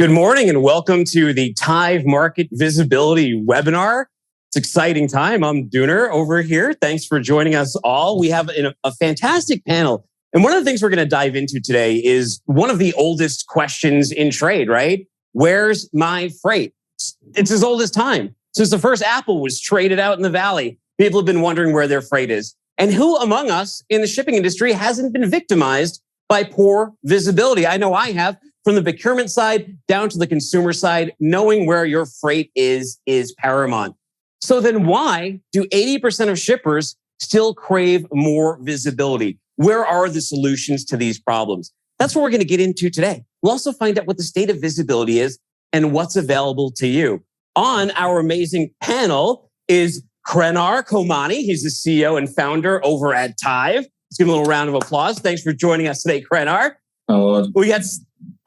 Good morning and welcome to the Tive Market Visibility webinar. It's an exciting time. I'm Dooner over here. Thanks for joining us all. We have a fantastic panel. And one of the things we're going to dive into today is one of the oldest questions in trade, right? Where's my freight? It's as old as time. Since the first Apple was traded out in the valley, people have been wondering where their freight is. And who among us in the shipping industry hasn't been victimized by poor visibility? I know I have. From the procurement side down to the consumer side, knowing where your freight is paramount. So then why do 80% of shippers still crave more visibility? Where are the solutions to these problems? That's what we're going to get into today. We'll also find out what the state of visibility is and what's available to you. On our amazing panel is Krenar Komani. He's the CEO and founder over at Tive. Let's give him a little round of applause. Thanks for joining us today, Krenar. Hello.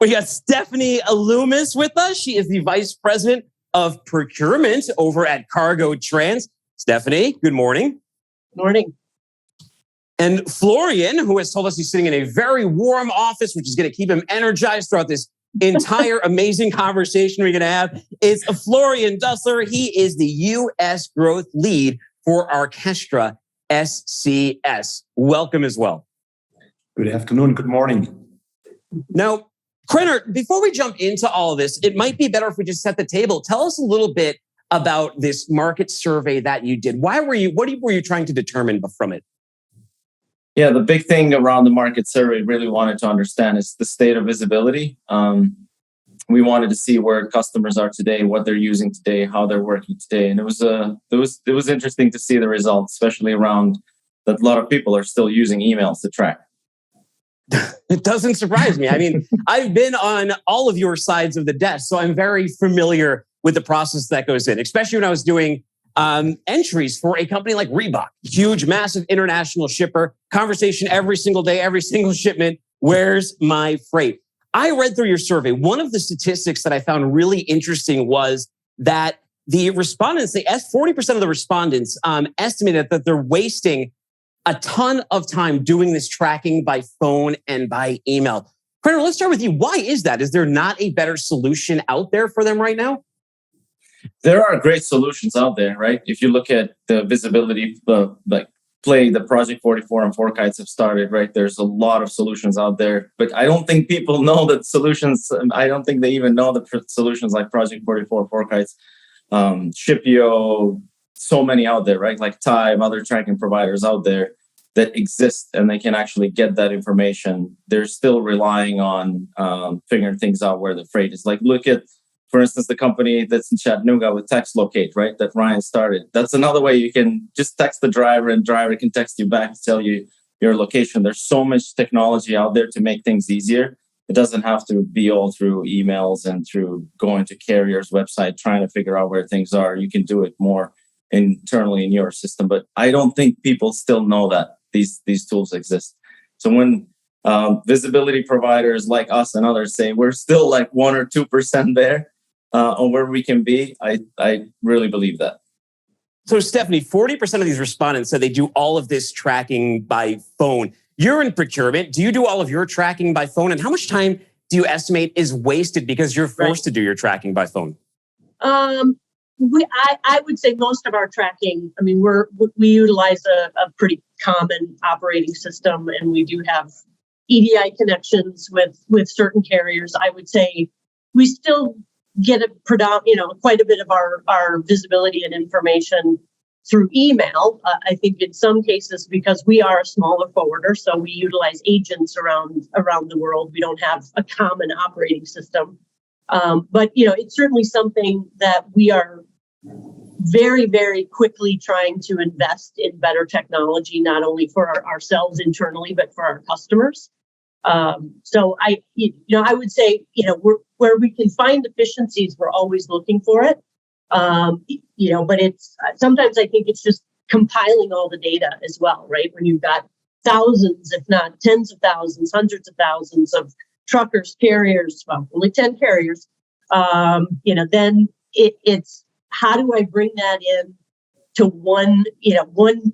We got Stephanie Alumis with us. She is the Vice President of Procurement over at Cargo Trans. Stephanie, good morning. Morning. And Florian, who has told us he's sitting in a very warm office, which is going to keep him energized throughout this entire amazing conversation we're going to have, is Florian Dussler. He is the U.S. growth lead for Orchestra SCS. Welcome as well. Good afternoon. Good morning. Now, Krenar, before we jump into all of this, it might be better if we just set the table. Tell us a little bit about this market survey that you did. What were you trying to determine from it? Yeah, the big thing around the market survey really wanted to understand is the state of visibility. We wanted to see where customers are today, what they're using today, how they're working today, and it was interesting to see the results, especially around that a lot of people are still using emails to track. It doesn't surprise me. I mean, I've been on all of your sides of the desk, so I'm very familiar with the process that goes in, especially when I was doing entries for a company like Reebok, huge, massive international shipper, conversation every single day, every single shipment. Where's my freight? I read through your survey. One of the statistics that I found really interesting was that the respondents, 40% of the respondents estimated that they're wasting a ton of time doing this tracking by phone and by email. Krenar, let's start with you. Why is that? Is there not a better solution out there for them right now? There are great solutions out there, right? If you look at the visibility, the Project 44 and 4Kites have started, right? There's a lot of solutions out there, but I don't think people know the solutions. I don't think they even know the solutions like Project 44, 4Kites, Shipio, so many out there, right? Like Tive, other tracking providers out there that exist and they can actually get that information. They're still relying on figuring things out where the freight is. Like look at, for instance, the company that's in Chattanooga with Text Locate, right? That Ryan started. That's another way you can just text the driver and driver can text you back to tell you your location. There's so much technology out there to make things easier. It doesn't have to be all through emails and through going to carrier's website, trying to figure out where things are. You can do it more internally in your system, but I don't think people still know that these tools exist. So when visibility providers like us and others say we're still like 1 or 2% there on where we can be, I really believe that. So Stephanie, 40% of these respondents said they do all of this tracking by phone. You're in procurement. Do you do all of your tracking by phone? And how much time do you estimate is wasted because you're forced to do your tracking by phone? I would say most of our tracking, I mean, we utilize a pretty common operating system, and we do have EDI connections with certain carriers. I would say we still get quite a bit of our visibility and information through email. I think in some cases, because we are a smaller forwarder, so we utilize agents around the world. We don't have a common operating system. But it's certainly something that we are very, very quickly trying to invest in better technology, not only for ourselves internally, but for our customers. So I would say, where we can find efficiencies, we're always looking for it. But it's sometimes I think it's just compiling all the data as well, right? When you've got thousands, if not tens of thousands, hundreds of thousands of truckers, carriers, well, only 10 carriers, then it's how do I bring that in to one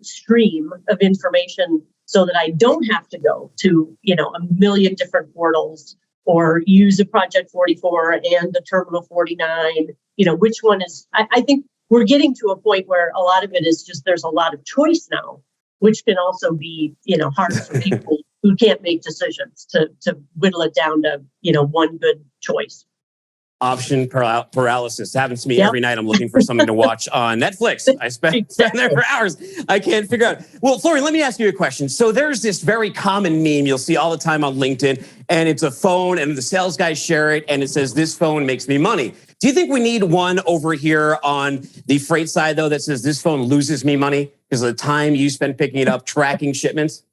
stream of information so that I don't have to go to, a million different portals or use a Project 44 and the Terminal 49. Which one is, I think we're getting to a point where a lot of it is just there's a lot of choice now, which can also be, hard for people who can't make decisions to whittle it down to, one good choice. Option paralysis happens to me every night. I'm looking for something to watch on Netflix. I spend there for hours. I can't figure out. Well, Florian, let me ask you a question. So there's this very common meme you'll see all the time on LinkedIn, and it's a phone, and the sales guys share it, and it says, "This phone makes me money." Do you think we need one over here on the freight side, though, that says, "This phone loses me money because of the time you spend picking it up, tracking shipments"?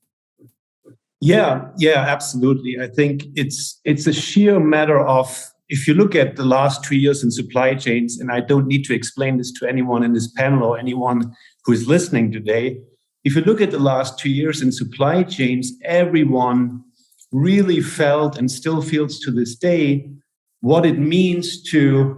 Yeah, absolutely. I think it's a sheer matter of, if you look at the last 2 years in supply chains, and I don't need to explain this to anyone in this panel or anyone who is listening today, if you look at the last 2 years in supply chains, everyone really felt and still feels to this day what it means to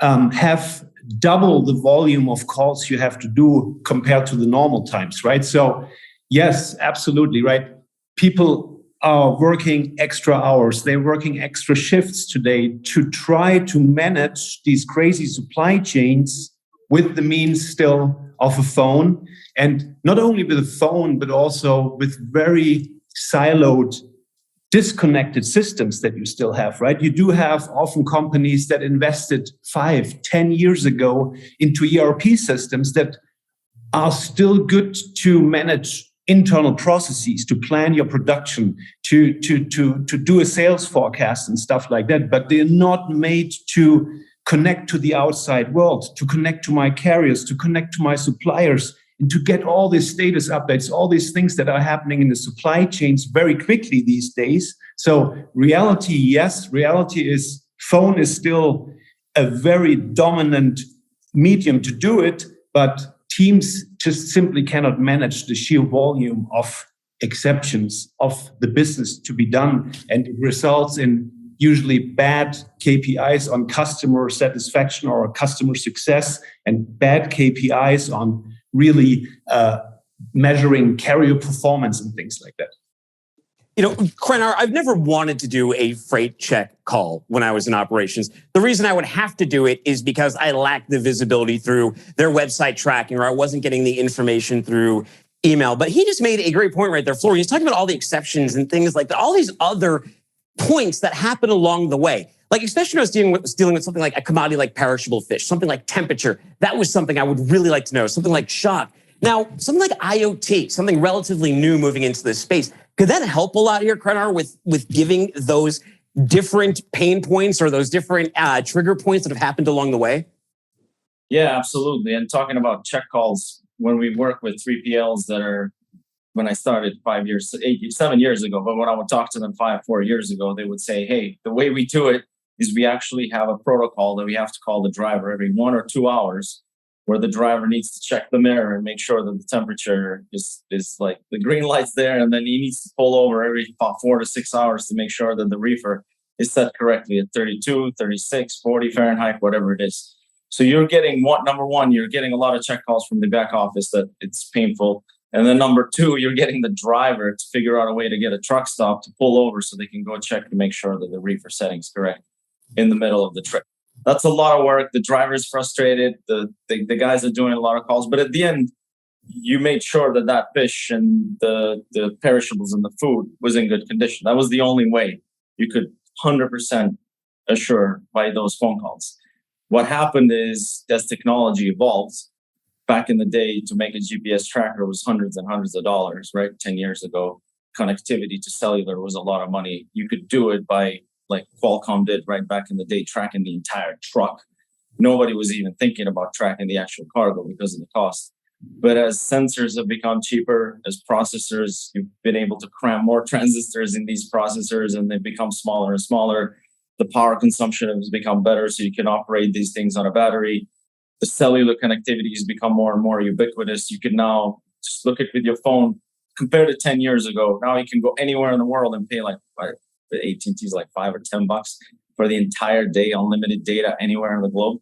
have double the volume of calls you have to do compared to the normal times, right? So yes, absolutely, right? People are working extra hours. They're working extra shifts today to try to manage these crazy supply chains with the means still of a phone. And not only with a phone, but also with very siloed, disconnected systems that you still have, right? You do have often companies that invested 5-10 years ago into ERP systems that are still good to manage internal processes, to plan your production, to do a sales forecast and stuff like that. But they're not made to connect to the outside world, to connect to my carriers, to connect to my suppliers, and to get all these status updates, all these things that are happening in the supply chains very quickly these days. So reality, yes, reality is phone is still a very dominant medium to do it, but teams just simply cannot manage the sheer volume of exceptions of the business to be done. And it results in usually bad KPIs on customer satisfaction or customer success, and bad KPIs on really measuring carrier performance and things like that. Krenar, I've never wanted to do a freight check call when I was in operations. The reason I would have to do it is because I lacked the visibility through their website tracking, or I wasn't getting the information through email. But he just made a great point right there, Florian. He's talking about all the exceptions and things like that, all these other points that happen along the way. Like, especially when I was dealing with something like a commodity like perishable fish, something like temperature. That was something I would really like to know, something like shock. Now, something like IoT, something relatively new moving into this space, could that help a lot here, Krenar, with giving those different pain points or those different trigger points that have happened along the way? Yeah, absolutely. And talking about check calls, when we work with 3PLs that are, when I started 7 years ago, but when I would talk to them 4 years ago, they would say, hey, the way we do it is we actually have a protocol that we have to call the driver every 1 or 2 hours, where the driver needs to check the mirror and make sure that the temperature is like the green light's there, and then he needs to pull over every 4 to 6 hours to make sure that the reefer is set correctly at 32, 36, 40 Fahrenheit, whatever it is. So you're getting number one, you're getting a lot of check calls from the back office that it's painful. And then number two, you're getting the driver to figure out a way to get a truck stop to pull over so they can go check to make sure that the reefer setting's correct in the middle of the trip. That's a lot of work. The driver's frustrated. The guys are doing a lot of calls. But at the end, you made sure that fish and the perishables and the food was in good condition. That was the only way you could 100% assure by those phone calls. What happened is, as technology evolved, back in the day, to make a GPS tracker was hundreds and hundreds of dollars, right? 10 years ago, connectivity to cellular was a lot of money. You could do it by, like Qualcomm did right back in the day, tracking the entire truck. Nobody was even thinking about tracking the actual cargo because of the cost. But as sensors have become cheaper, as processors, you've been able to cram more transistors in these processors, and they've become smaller and smaller. The power consumption has become better, so you can operate these things on a battery. The cellular connectivity has become more and more ubiquitous. You can now just look at with your phone. Compared to 10 years ago, now you can go anywhere in the world and pay like AT&T's like $5 or $10 for the entire day, unlimited data anywhere in the globe.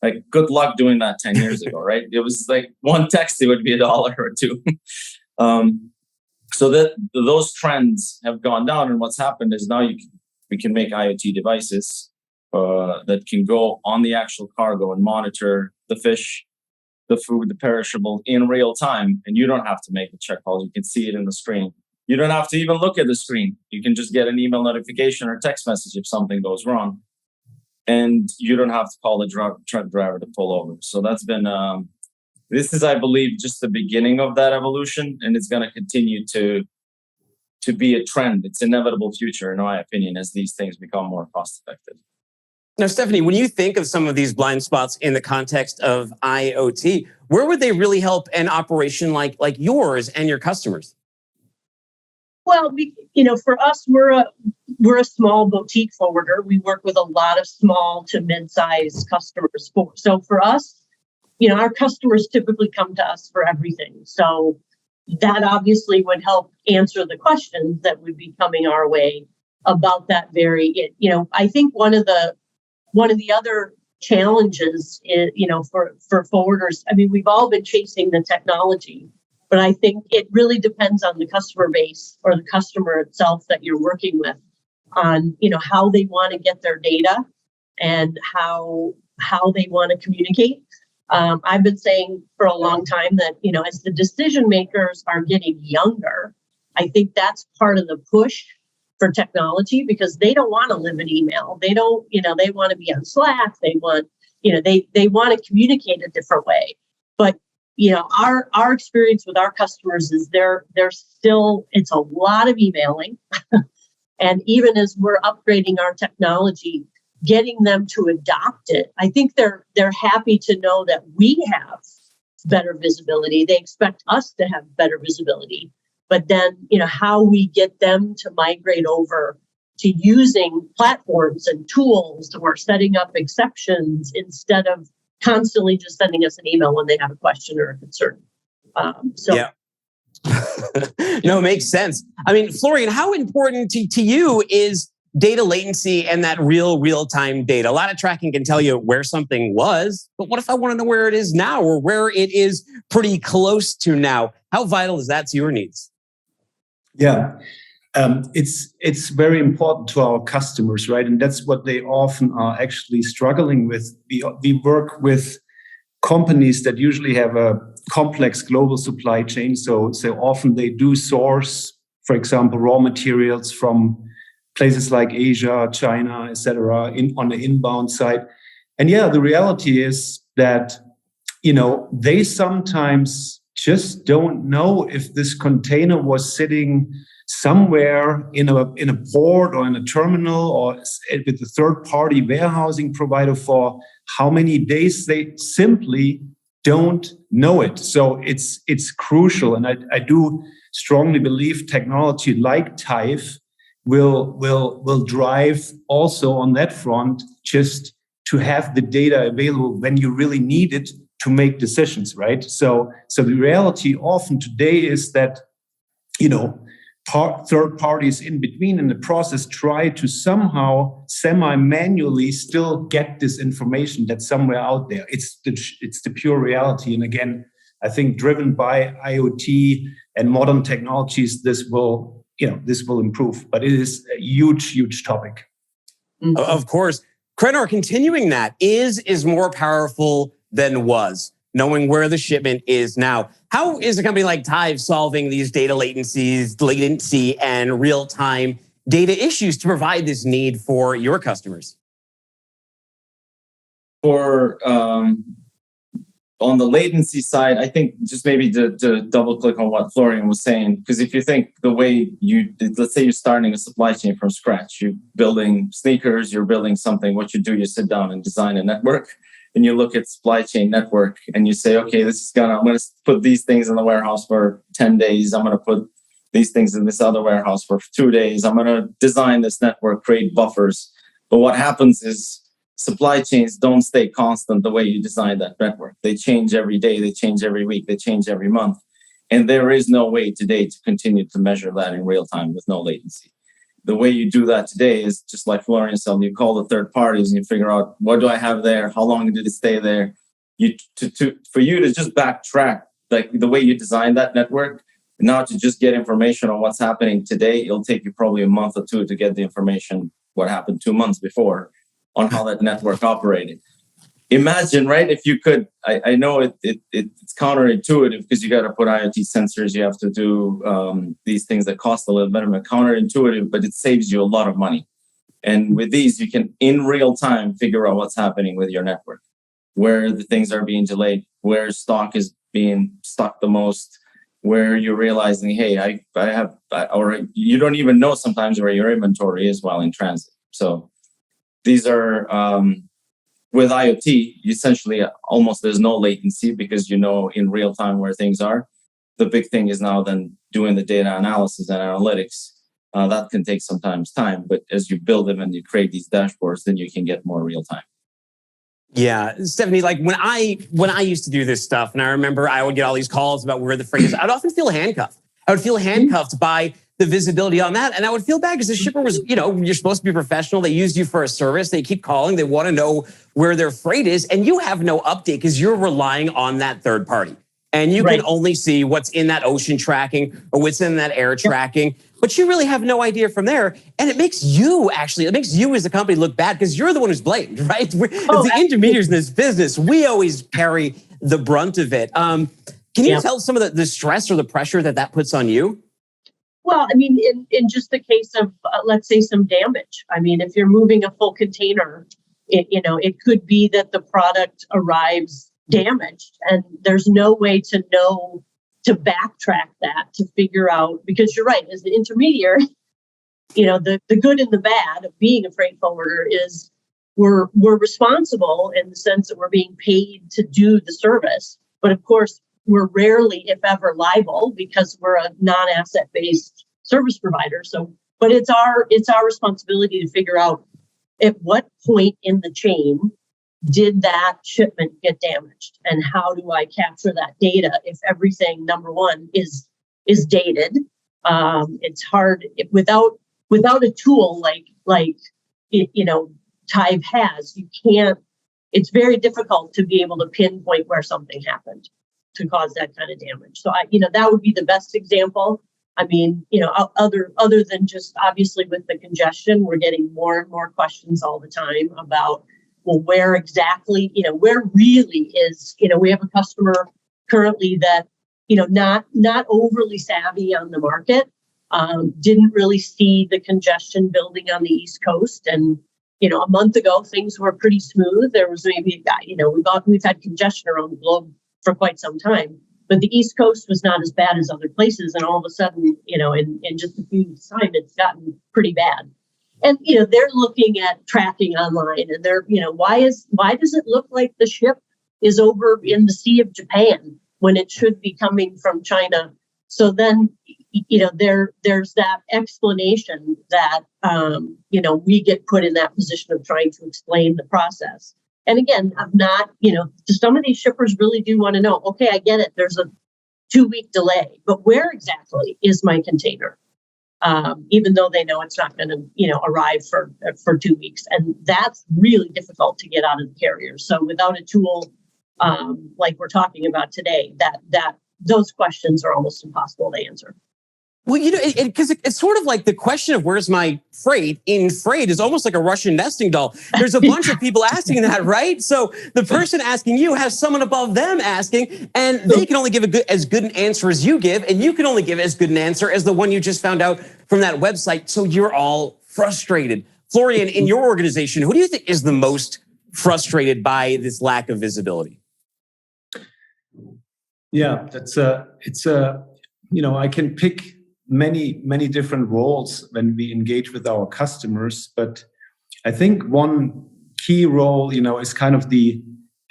Like, good luck doing that 10 years ago, right? It was like one text, it would be $1 or $2. So that those trends have gone down, and what's happened is now We can make IoT devices that can go on the actual cargo and monitor the fish, the food, the perishable in real time. And you don't have to make the check calls. You can see it in the screen. You don't have to even look at the screen. You can just get an email notification or text message if something goes wrong. And you don't have to call the truck driver to pull over. So that's been, this is, I believe, just the beginning of that evolution. And it's going to continue to be a trend. It's inevitable future, in my opinion, as these things become more cost effective. Now, Stephanie, when you think of some of these blind spots in the context of IoT, where would they really help an operation like yours and your customers? Well, for us, we're a small boutique forwarder. We work with a lot of small to mid-sized customers. So for us, our customers typically come to us for everything. So that obviously would help answer the questions that would be coming our way about that I think one of the other challenges is, for forwarders, we've all been chasing the technology, but I think it really depends on the customer base or the customer itself that you're working with on, how they want to get their data and how they want to communicate. I've been saying for a long time that, as the decision makers are getting younger, I think that's part of the push for technology, because they don't want to live in email. They don't, they want to be on Slack. They want, they want to communicate a different way. But, our experience with our customers is they're still, it's a lot of emailing. And even as we're upgrading our technology, getting them to adopt it, I think they're happy to know that we have better visibility. They expect us to have better visibility. But then, how we get them to migrate over to using platforms and tools or setting up exceptions instead of constantly just sending us an email when they have a question or a concern. Yeah. No, it makes sense. Florian, how important to you is data latency and that real-time data? A lot of tracking can tell you where something was, but what if I want to know where it is now or where it is pretty close to now? How vital is that to your needs? Yeah, it's very important to our customers, right? And that's what they often are actually struggling with. We work with companies that usually have a complex global supply chain. So often they do source, for example, raw materials from places like Asia, China, etc., on the inbound side. And the reality is that, they sometimes just don't know if this container was sitting somewhere in a port or in a terminal or with a third-party warehousing provider for how many days. They simply don't know it. So it's crucial. And I do strongly believe technology like TIVE will drive also on that front, just to have the data available when you really need it to make decisions, right? So the reality often today is that, third parties in between in the process try to somehow semi-manually still get this information that's somewhere out there. It's the pure reality. And again, I think driven by IoT and modern technologies, this will improve. But it is a huge topic. Of course. Krenor, continuing that, is more powerful than was, knowing where the shipment is now. How is a company like TIVE solving these data latency and real-time data issues to provide this need for your customers? For on the latency side, I think just maybe to double click on what Florian was saying, because if you think the way let's say you're starting a supply chain from scratch, you're building sneakers, you're building something, what you do, you sit down and design a network. And you look at supply chain network and you say, okay, I'm going to put these things in the warehouse for 10 days. I'm going to put these things in this other warehouse for 2 days. I'm going to design this network, create buffers. But what happens is supply chains don't stay constant the way you design that network. They change every day. They change every week. They change every month. And there is no way today to continue to measure that in real time with no latency. The way you do that today is just like Florian said, you call the third parties and you figure out, what do I have there? How long did it stay there? For you to just backtrack, like the way you design that network, not to just get information on what's happening today. It'll take you probably a month or two to get the information what happened 2 months before on how that network operated. Imagine, right? If you could, I know it's counterintuitive because you got to put IoT sensors, you have to do these things that cost a little bit, but counterintuitive, but it saves you a lot of money. And with these, you can in real time figure out what's happening with your network, where the things are being delayed, where stock is being stuck the most, where you're realizing, hey, or you don't even know sometimes where your inventory is while in transit. So these are, with IoT, essentially almost there's no latency because you know in real time where things are. The big thing is now then doing the data analysis and analytics. That can take sometimes time, but as you build them and you create these dashboards, then you can get more real time. Yeah, Stephanie, like when I used to do this stuff, and I remember I would get all these calls about where the freight is, I'd often feel handcuffed. I would feel handcuffed by the visibility on that. And I would feel bad because the shipper was, you're supposed to be professional. They used you for a service. They keep calling. They want to know where their freight is. And you have no update because you're relying on that third party. And you can only see what's in that ocean tracking or what's in that air tracking. But you really have no idea from there. And it makes you as the company look bad because you're the one who's blamed, right? As the intermediaries in this business, we always carry the brunt of it. Can you tell some of the stress or the pressure that puts on you? Well, I mean, in just the case of, let's say, some damage. I mean, if you're moving a full container, it could be that the product arrives damaged and there's no way to know to backtrack that to figure out, because you're right, as the intermediary, the good and the bad of being a freight forwarder is we're responsible in the sense that we're being paid to do the service. But of course, we're rarely, if ever, liable because we're a non-asset based service provider. So, but it's our responsibility to figure out at what point in the chain did that shipment get damaged, and how do I capture that data if everything, number one, is dated. It's hard without a tool like Tive has. You can't. It's very difficult to be able to pinpoint where something happened to cause that kind of damage. So that would be the best example. I mean, other than just obviously with the congestion, we're getting more and more questions all the time about, well, where exactly, where really is, we have a customer currently that, not overly savvy on the market, didn't really see the congestion building on the East Coast. And, a month ago, things were pretty smooth. There was maybe, we've had congestion around the globe for quite some time, but the East Coast was not as bad as other places. And all of a sudden, in just a few weeks' time, it's gotten pretty bad. And, they're looking at tracking online and they're, why does it look like the ship is over in the Sea of Japan when it should be coming from China? So then, there's that explanation that, we get put in that position of trying to explain the process. And again, I'm not, some of these shippers really do want to know, okay, I get it. There's a 2-week delay, but where exactly is my container? Even though they know it's not going to, arrive for 2 weeks. And that's really difficult to get out of the carriers. So without a tool like we're talking about today, that those questions are almost impossible to answer. Well, because it's sort of like the question of where's my freight in freight is almost like a Russian nesting doll. There's a bunch of people asking that, right? So the person asking you has someone above them asking, and they can only give as good an answer as you give, and you can only give as good an answer as the one you just found out from that website. So you're all frustrated. Florian, in your organization, who do you think is the most frustrated by this lack of visibility? Yeah, I can pick many different roles when we engage with our customers, but I think one key role, is kind of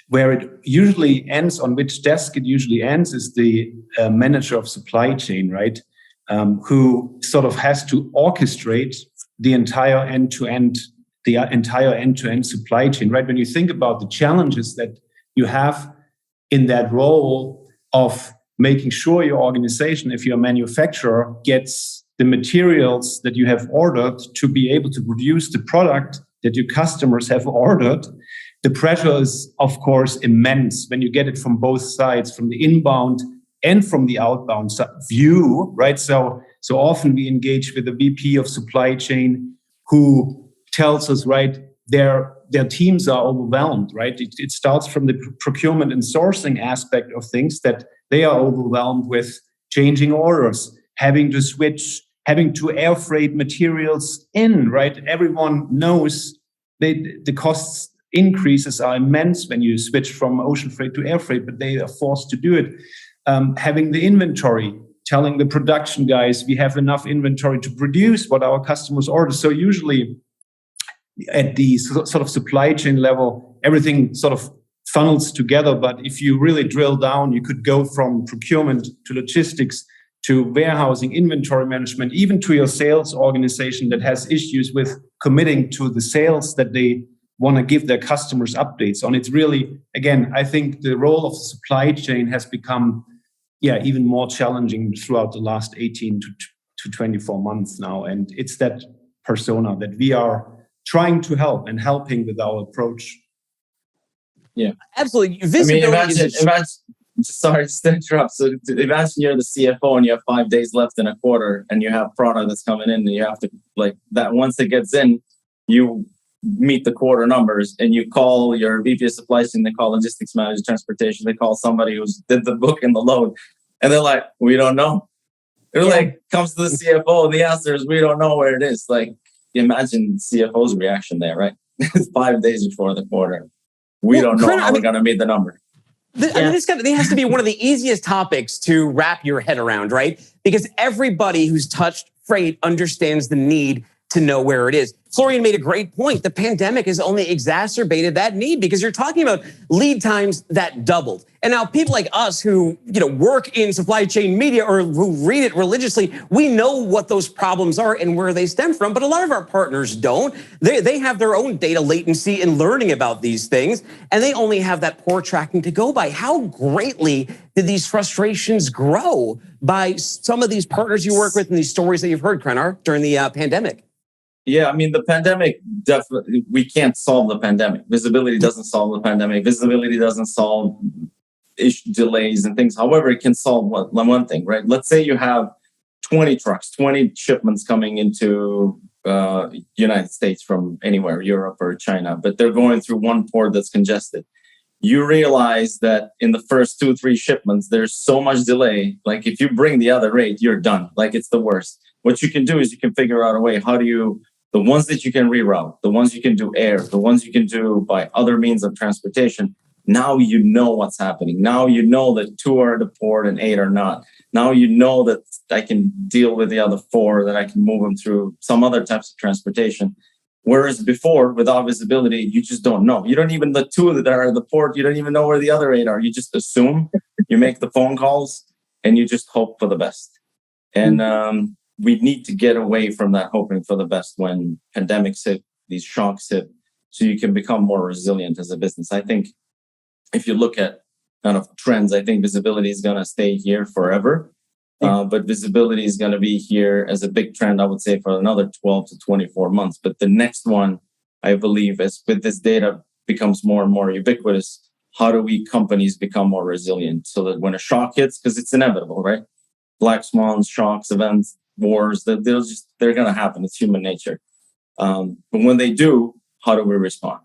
where it usually ends, on which desk it usually ends, is the manager of supply chain, right? Who sort of has to orchestrate the entire end-to-end supply chain, right? When you think about the challenges that you have in that role of making sure your organization, if you're a manufacturer, gets the materials that you have ordered to be able to produce the product that your customers have ordered, the pressure is, of course, immense when you get it from both sides, from the inbound and from the outbound view, right? So often we engage with the VP of supply chain who tells us, right, their teams are overwhelmed, right? It starts from the procurement and sourcing aspect of things, that they are overwhelmed with changing orders, having to switch, having to air freight materials in, right? Everyone knows the costs increases are immense when you switch from ocean freight to air freight, but they are forced to do it. Having the inventory, telling the production guys we have enough inventory to produce what our customers order. So usually at the sort of supply chain level, everything sort of funnels together. But if you really drill down, you could go from procurement to logistics to warehousing, inventory management, even to your sales organization that has issues with committing to the sales that they want to give their customers updates on. It's really, again, I think the role of the supply chain has become, even more challenging throughout the last 18 to 24 months now. And it's that persona that we are trying to help and helping with our approach. Yeah, absolutely. Imagine, sorry to interrupt. So imagine you're the CFO and you have 5 days left in a quarter and you have product that's coming in and you have to, like, that once it gets in, you meet the quarter numbers and you call your VP of supply chain, they call logistics manager, transportation, they call somebody who's did the book and the load, and they're like, we don't know. It like comes to the CFO and the answer is, we don't know where it is. Like, imagine CFO's reaction there, right? 5 days before the quarter. We don't know how we're going to meet the number. It has to be one of the easiest topics to wrap your head around, right? Because everybody who's touched freight understands the need to know where it is. Florian made a great point. The pandemic has only exacerbated that need, because you're talking about lead times that doubled. And now people like us who, work in supply chain media or who read it religiously, we know what those problems are and where they stem from. But a lot of our partners don't. They have their own data latency in learning about these things, and they only have that poor tracking to go by. How greatly did these frustrations grow by some of these partners you work with and these stories that you've heard, Krenar, during the pandemic? Yeah, the pandemic, definitely, we can't solve the pandemic. Visibility doesn't solve the pandemic. Visibility doesn't solve delays and things. However, it can solve one thing, right? Let's say you have 20 trucks, 20 shipments coming into United States from anywhere, Europe or China, but they're going through one port that's congested. You realize that in the first 2-3 shipments, there's so much delay. Like, if you bring the other rate, you're done. Like, it's the worst. What you can do is you can figure out a way, the ones that you can reroute, the ones you can do air, the ones you can do by other means of transportation. Now you know what's happening. Now you know that 2 are at the port and 8 are not. Now you know that I can deal with the other 4, that I can move them through some other types of transportation. Whereas before, without visibility, you just don't know. You don't even, the 2 that are at the port, you don't even know where the other 8 are. You just assume, you make the phone calls, and you just hope for the best. And we need to get away from that hoping for the best when pandemics hit, these shocks hit, so you can become more resilient as a business. I think if you look at kind of trends, I think visibility is going to stay here forever. But visibility is going to be here as a big trend, I would say, for another 12 to 24 months. But the next one, I believe, is with this data becomes more and more ubiquitous, how do we companies become more resilient so that when a shock hits, because it's inevitable, right? Black swans, shocks, events, wars, they're going to happen. It's human nature. But when they do, how do we respond?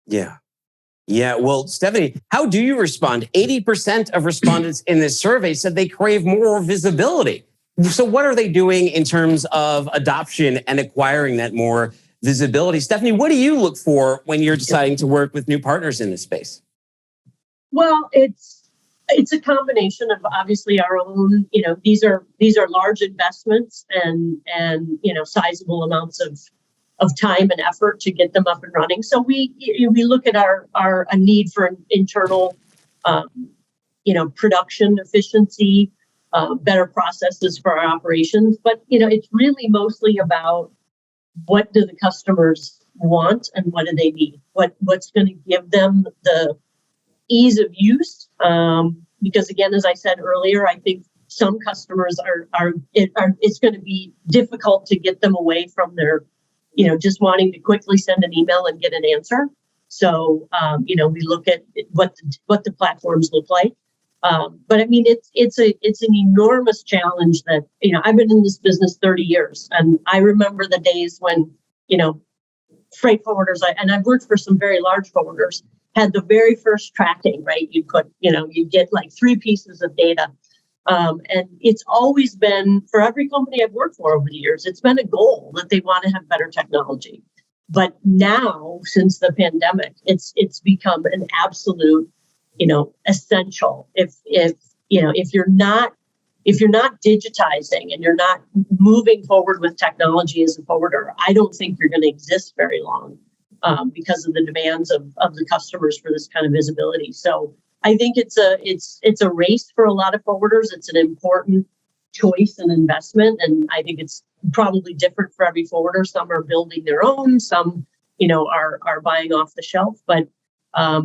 Yeah. Well, Stephanie, how do you respond? 80% of respondents in this survey said they crave more visibility. So what are they doing in terms of adoption and acquiring that more visibility? Stephanie, what do you look for when you're deciding to work with new partners in this space? Well, it's a combination of obviously our own, these are large investments and sizable amounts of time and effort to get them up and running. So we look at a need for internal, production efficiency, better processes for our operations. But, it's really mostly about what do the customers want and what do they need? What's going to give them the ease of use? Because again, as I said earlier, I think some customers it's going to be difficult to get them away from their, just wanting to quickly send an email and get an answer. So, we look at what the platforms look like. But I mean, it's an enormous challenge that, I've been in this business 30 years, and I remember the days when, freight forwarders, and I've worked for some very large forwarders, had the very first tracking, right? You get like 3 pieces of data. And it's always been, for every company I've worked for over the years, it's been a goal that they want to have better technology. But now, since the pandemic, it's become an absolute, essential. If you're not digitizing and you're not moving forward with technology as a forwarder, I don't think you're going to exist very long because of the demands of the customers for this kind of visibility. So I think it's a race for a lot of forwarders. It's an important choice and investment, and I think it's probably different for every forwarder. Some are building their own, some are buying off the shelf, but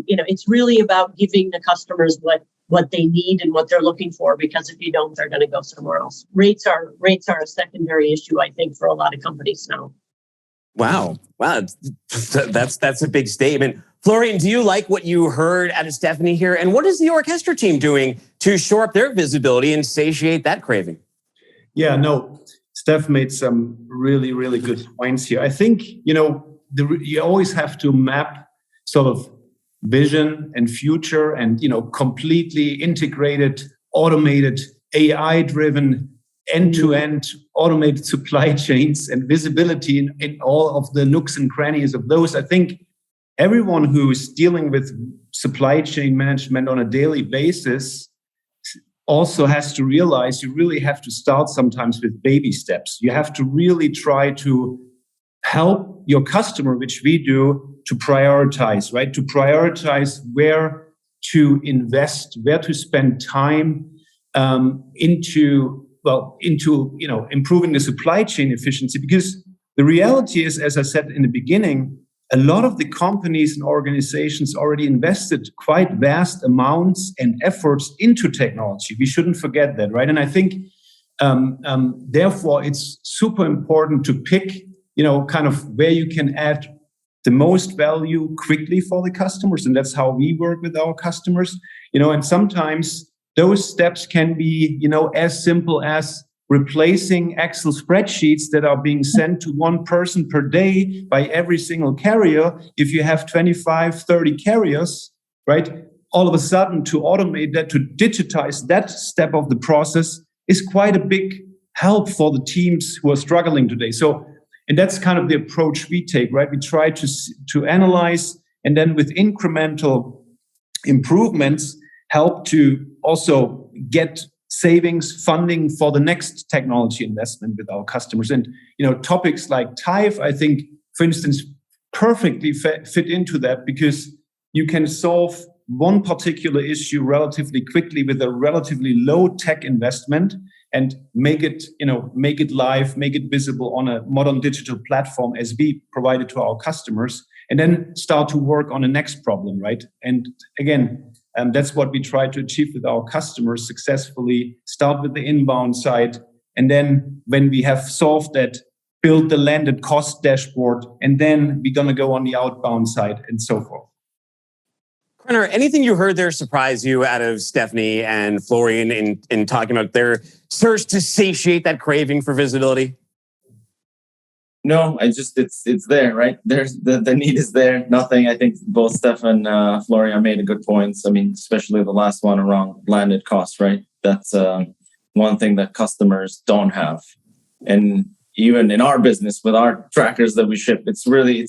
it's really about giving the customers what they need and what they're looking for, because if you don't, they're going to go somewhere else. Rates are a secondary issue, I think, for a lot of companies now. Wow. That's a big statement. Florian, do you like what you heard out of Stephanie here? And what is the Orchestra team doing to shore up their visibility and satiate that craving? Yeah, no, Steph made some really, really good points here. I think, you always have to map sort of vision and future and, completely integrated, automated, AI-driven, end-to-end automated supply chains and visibility in all of the nooks and crannies of those. I think everyone who's dealing with supply chain management on a daily basis also has to realize you really have to start sometimes with baby steps. You have to really try to help your customer, which we do, to prioritize, right? To prioritize where to invest, where to spend time into improving the supply chain efficiency. Because the reality is, as I said in the beginning, a lot of the companies and organizations already invested quite vast amounts and efforts into technology. We shouldn't forget that, right? And I think, therefore, it's super important to pick, kind of where you can add the most value quickly for the customers. And that's how we work with our customers, and sometimes those steps can be, as simple as replacing Excel spreadsheets that are being sent to one person per day by every single carrier. If you have 25, 30 carriers, right, all of a sudden to automate that, to digitize that step of the process is quite a big help for the teams who are struggling today. So, and that's kind of the approach we take, right? We try to analyze, and then with incremental improvements, help to also get savings funding for the next technology investment with our customers. And, topics like Tive, I think, for instance, perfectly fit into that, because you can solve one particular issue relatively quickly with a relatively low tech investment and make it live, make it visible on a modern digital platform as we provide it to our customers, and then start to work on the next problem, right? And again, that's what we try to achieve with our customers successfully. Start with the inbound side, and then when we have solved that, build the landed cost dashboard, and then we're going to go on the outbound side and so forth. Brenner, anything you heard there surprise you out of Stephanie and Florian in talking about their search to satiate that craving for visibility? No, it's there, right? There's the need is there. Nothing. I think both Steph and Florian made a good points. I mean, especially the last one around landed cost, right? That's one thing that customers don't have. And even in our business with our trackers that we ship, it's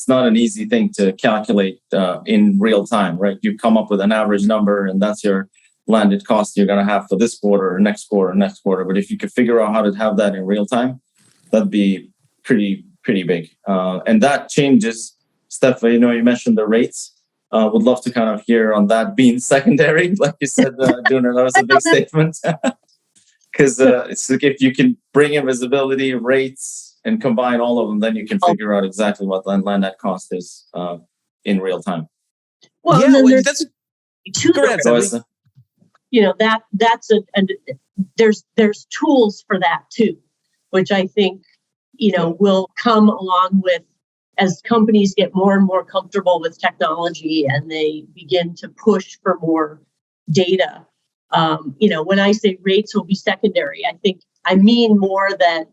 not an easy thing to calculate in real time, right? You come up with an average number, and that's your landed cost you're going to have for this quarter or next quarter. But if you could figure out how to have that in real time, that'd be pretty big. And that changes. Steph, you mentioned the rates. Would love to kind of hear on that being secondary, like you said, Gunnar, that was a big statement. Because it's like if you can bring in visibility, rates, and combine all of them, then you can figure out exactly what landed cost is in real time. Well, yeah, and then that's there's tools for that too, which I think will come along with as companies get more and more comfortable with technology and they begin to push for more data. When I say rates will be secondary, I mean more that,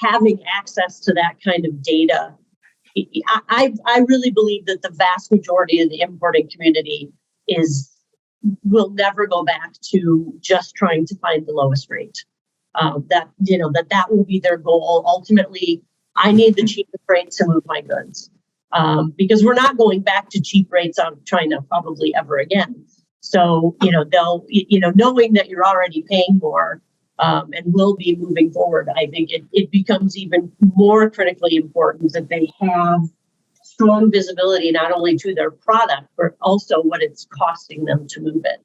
having access to that kind of data I really believe that the vast majority of the importing community will never go back to just trying to find the lowest rate. That will be their goal. Ultimately, I need the cheapest rate to move my goods, because we're not going back to cheap rates out of China probably ever again. So, they'll, knowing that you're already paying more, and will be moving forward, I think it becomes even more critically important that they have strong visibility not only to their product, but also what it's costing them to move it.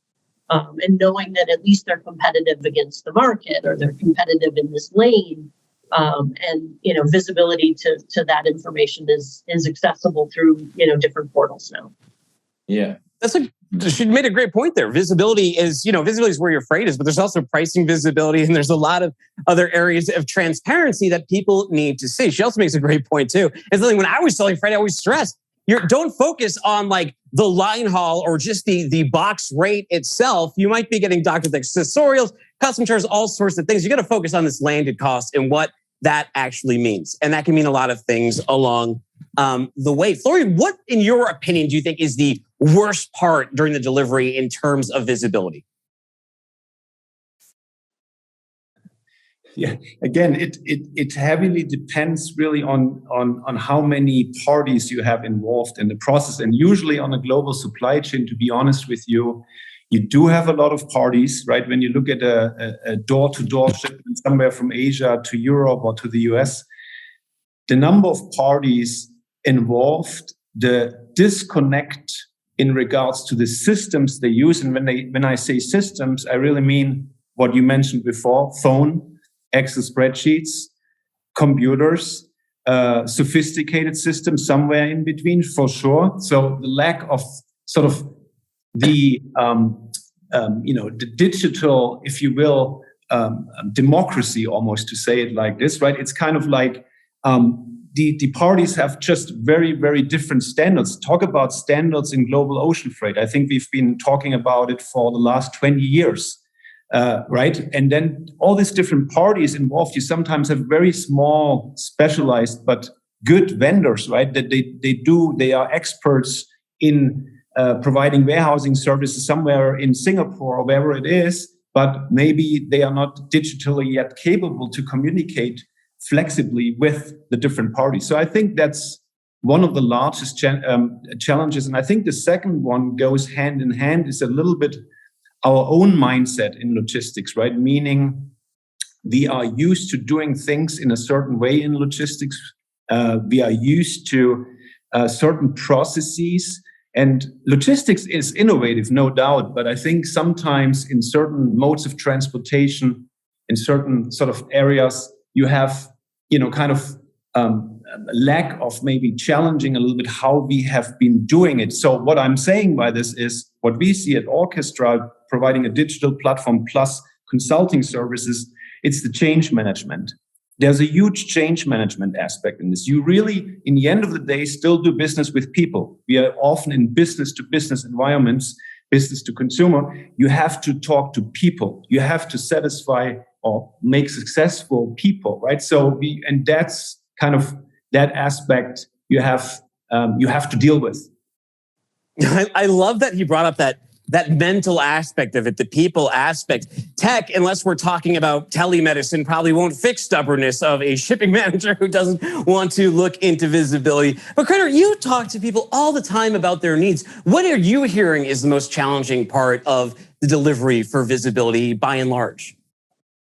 And knowing that at least they're competitive against the market, or they're competitive in this lane. And visibility to that information is accessible through different portals now. Yeah. She made a great point there. Visibility is where your freight is, but there's also pricing visibility, and there's a lot of other areas of transparency that people need to see. She also makes a great point too. It's something when I was selling freight, I always stress, don't focus on like the line haul or just the box rate itself. You might be getting docked with accessorials, custom charges, all sorts of things. You got to focus on this landed cost and what that actually means. And that can mean a lot of things along the way. Florian, what, in your opinion, do you think is the worst part during the delivery in terms of visibility? Yeah, again, it heavily depends really on how many parties you have involved in the process. And usually on a global supply chain, to be honest with you, you do have a lot of parties, right? When you look at a door-to-door shipment somewhere from Asia to Europe or to the US, the number of parties involved, the disconnect in regards to the systems they use. And when I say systems, I really mean what you mentioned before: phone, Excel spreadsheets, computers, sophisticated systems somewhere in between, for sure. So the lack of sort of the digital, if you will, democracy, almost, to say it like this, right? It's kind of like the parties have just very, very different standards. Talk about standards in global ocean freight. I think we've been talking about it for the last 20 years. Right? And then all these different parties involved, you sometimes have very small, specialized, but good vendors, right? That they are experts in providing warehousing services somewhere in Singapore or wherever it is, but maybe they are not digitally yet capable to communicate flexibly with the different parties. So I think that's one of the largest challenges. And I think the second one goes hand in hand, is a little bit our own mindset in logistics, right? Meaning we are used to doing things in a certain way in logistics. We are used to certain processes, and logistics is innovative, no doubt. But I think sometimes in certain modes of transportation, in certain sort of areas, you have, kind of lack of maybe challenging a little bit how we have been doing it. So what I'm saying by this is what we see at Orchestra, providing a digital platform plus consulting services, it's the change management. There's a huge change management aspect in this. You really, in the end of the day, still do business with people. We are often in business to business environments, business to consumer. You have to talk to people. You have to satisfy or make successful people, right? So and that's kind of that aspect you have to deal with. I love that he brought up that mental aspect of it, the people aspect. Tech, unless we're talking about telemedicine, probably won't fix stubbornness of a shipping manager who doesn't want to look into visibility. But Crater, you talk to people all the time about their needs. What are you hearing is the most challenging part of the delivery for visibility by and large?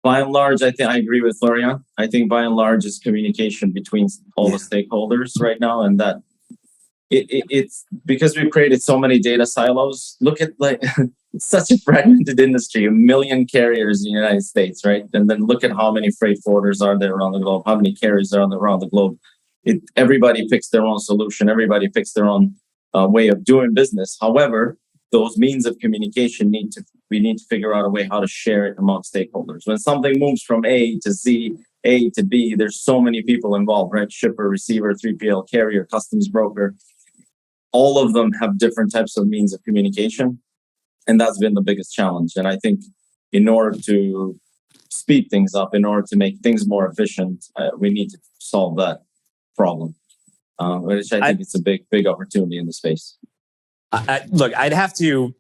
By and large, I think I agree with Florian. I think by and large is communication between all the stakeholders right now, and that it's because we've created so many data silos. Look at it's such a fragmented industry, 1 million carriers in the United States, right? And then look at how many freight forwarders are there around the globe, how many carriers are around the globe. Everybody picks their own solution, everybody picks their own way of doing business. However, those means of communication we need to figure out a way how to share it among stakeholders. When something moves from A to Z, A to B, there's so many people involved, right? Shipper, receiver, 3PL, carrier, customs broker. All of them have different types of means of communication. And that's been the biggest challenge. And I think in order to speed things up, in order to make things more efficient, we need to solve that problem. which I think it's a big opportunity in the space. Look, I'd have to